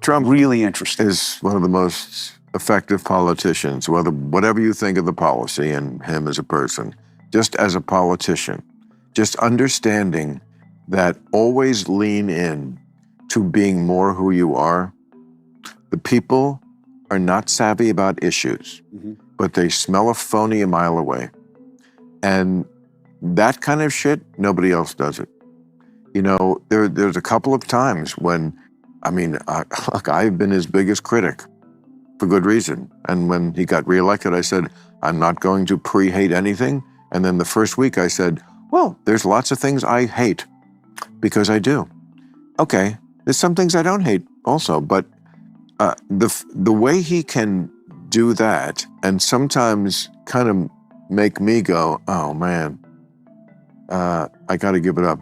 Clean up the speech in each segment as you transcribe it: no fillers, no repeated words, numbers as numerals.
Trump Really interesting. is one of the most effective politicians, whatever you think of the policy and him as a person, just as a politician, just understanding that always lean in to being more who you are. The people are not savvy about issues, but they smell a phony a mile away. And that kind of shit, nobody else does it. You know, there's a couple of times when, look, I've been his biggest critic for good reason. And when he got reelected, I said, I'm not going to pre-hate anything. And then the first week I said, well, there's lots of things I hate because I do. Okay, there's some things I don't hate also, but the way he can do that and sometimes kind of make me go, oh man, I got to give it up.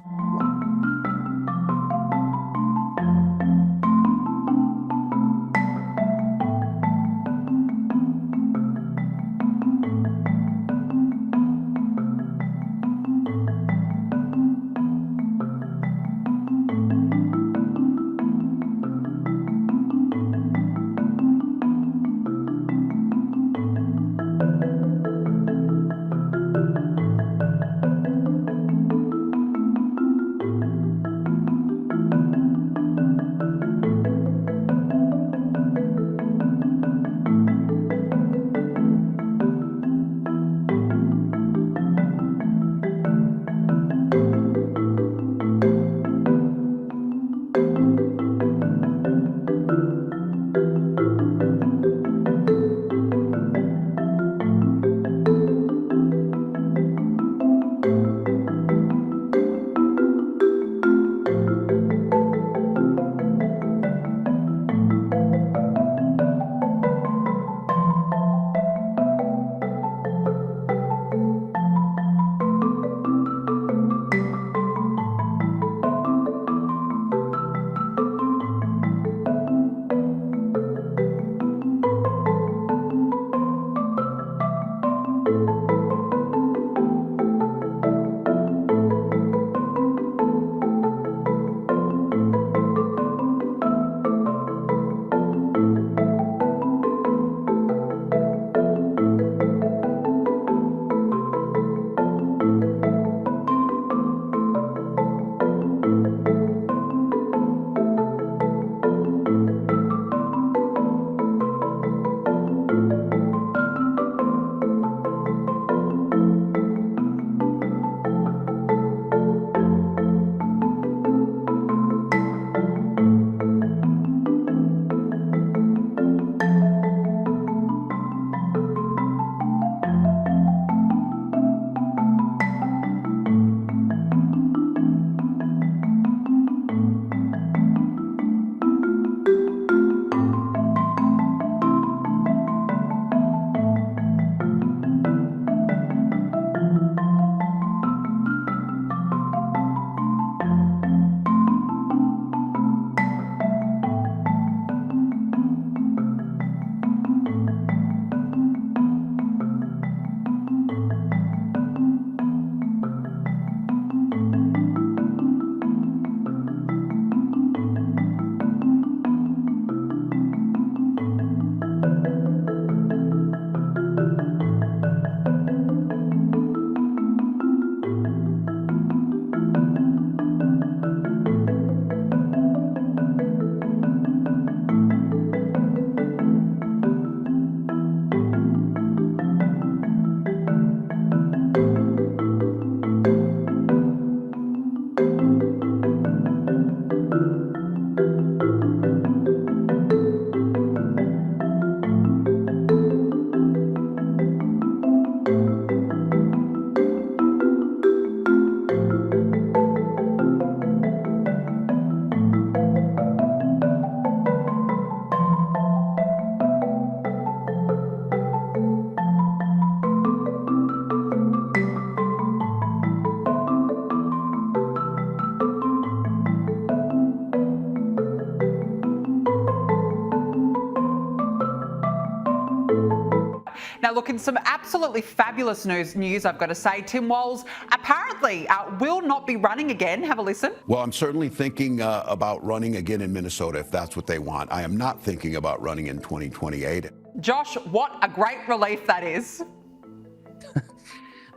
Now, look, in some absolutely fabulous news, I've got to say, Tim Walz apparently will not be running again. Have a listen. Well, I'm certainly thinking about running again in Minnesota if that's what they want. I am not thinking about running in 2028. Josh, what a great relief that is.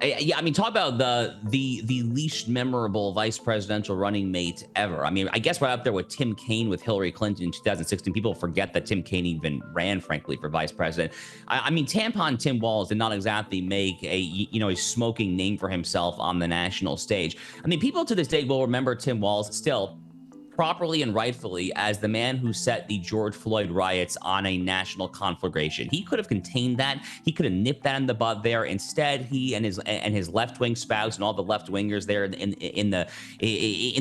Yeah, I mean, talk about the least memorable vice presidential running mate ever. I mean, I guess right up there with Tim Kaine with Hillary Clinton in 2016. People forget that Tim Kaine even ran, frankly, for vice president. I mean, Tampon Tim Walz did not exactly make a smoking name for himself on the national stage. I mean, people to this day will remember Tim Walz still properly and rightfully as the man who set the George Floyd riots on a national conflagration. He could have contained that. He could have nipped that in the bud there. Instead, he and his left-wing spouse and all the left-wingers there in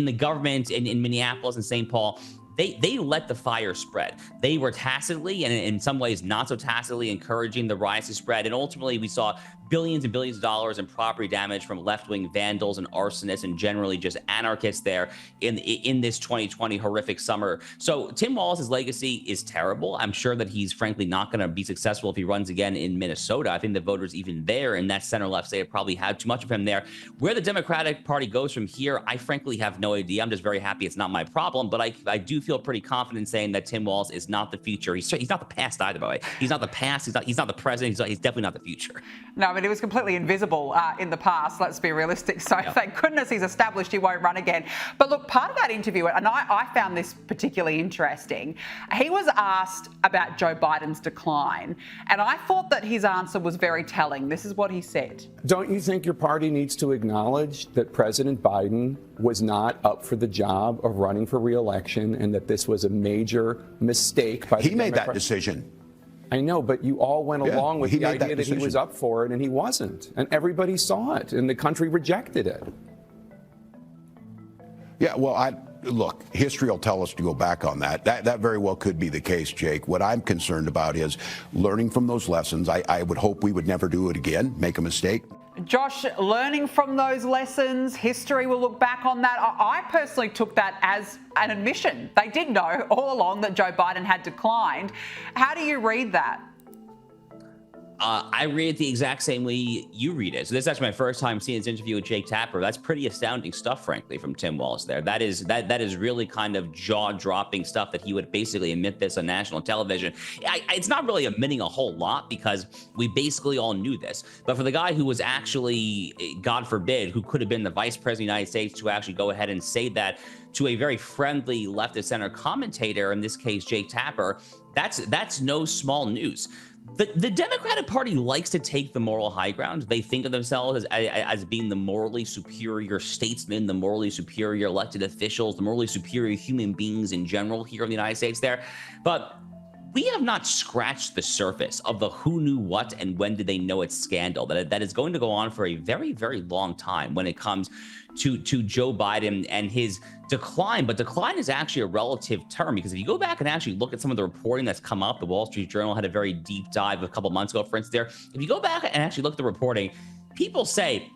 the government in Minneapolis and St. Paul, they let the fire spread. They were tacitly and in some ways not so tacitly encouraging the riots to spread. And ultimately, we saw billions and billions of dollars in property damage from left-wing vandals and arsonists and generally just anarchists there in this 2020 horrific summer. So Tim Walz's legacy is terrible. I'm sure that he's frankly not going to be successful if he runs again in Minnesota. I think the voters even there in that center-left state probably had too much of him there. Where the Democratic Party goes from here, I frankly have no idea. I'm just very happy it's not my problem, but I do feel pretty confident saying that Tim Walz is not the future. He's not the past either, by the way. He's not the past. He's not the president. He's definitely not the future. No, but he was completely invisible in the past, let's be realistic. So thank goodness he's established he won't run again. But look, part of that interview, and I found this particularly interesting, he was asked about Joe Biden's decline. And I thought that his answer was very telling. This is what he said. Don't you think your party needs to acknowledge that President Biden was not up for the job of running for re-election and that this was a major mistake by the He made that decision. I know, but you all went along with the idea that he was up for it, and he wasn't. And everybody saw it, and the country rejected it. Yeah, well, look, history will tell us to go back on that. That very well could be the case, Jake. What I'm concerned about is learning from those lessons. I would hope we would never do it again, make a mistake. Josh, learning from those lessons, history will look back on that. I personally took that as an admission. They did know all along that Joe Biden had declined. How do you read that? I read it the exact same way you read it. So this is actually my first time seeing this interview with Jake Tapper. That's pretty astounding stuff, frankly, from Tim Walz there. That is really kind of jaw-dropping stuff that he would basically admit this on national television. It's not really admitting a whole lot because we basically all knew this. But for the guy who was actually, God forbid, who could have been the vice president of the United States to actually go ahead and say that to a very friendly leftist center commentator, in this case, Jake Tapper, that's no small news. The Democratic Party likes to take the moral high ground. They think of themselves as being the morally superior statesmen, the morally superior elected officials, the morally superior human beings in general here in the United States there. But we have not scratched the surface of the who knew what and when did they know it scandal that is going to go on for a very, very long time when it comes to Joe Biden and his decline. But decline is actually a relative term, because if you go back and actually look at some of the reporting that's come up, the Wall Street Journal had a very deep dive a couple months ago, for instance, there. If you go back and actually look at the reporting, people say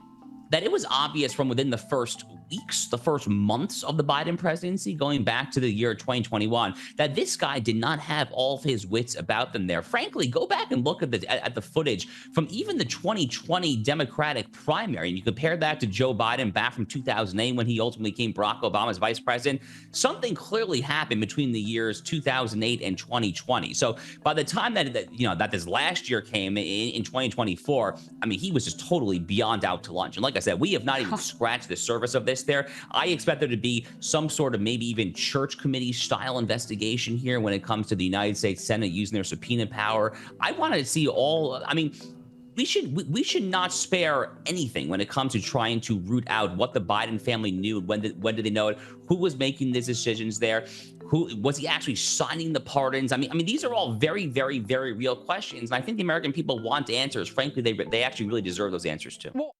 that it was obvious from within the first weeks, the first months of the Biden presidency, going back to the year 2021, that this guy did not have all of his wits about them there. Frankly, go back and look at the footage from even the 2020 Democratic primary, and you compare that to Joe Biden back from 2008 when he ultimately became Barack Obama's vice president. Something clearly happened between the years 2008 and 2020. So by the time that this last year came in 2024, I mean, he was just totally beyond out to lunch. And like I said, we have not even scratched the surface of this there. I expect there to be some sort of maybe even church committee style investigation here when it comes to the United States Senate using their subpoena power. I want to see we should not spare anything when it comes to trying to root out what the Biden family knew. When did they know it? Who was making these decisions there? Who was he actually signing the pardons? I mean, these are all very, very, very real questions. And I think the American people want answers. Frankly, they actually really deserve those answers too. Well,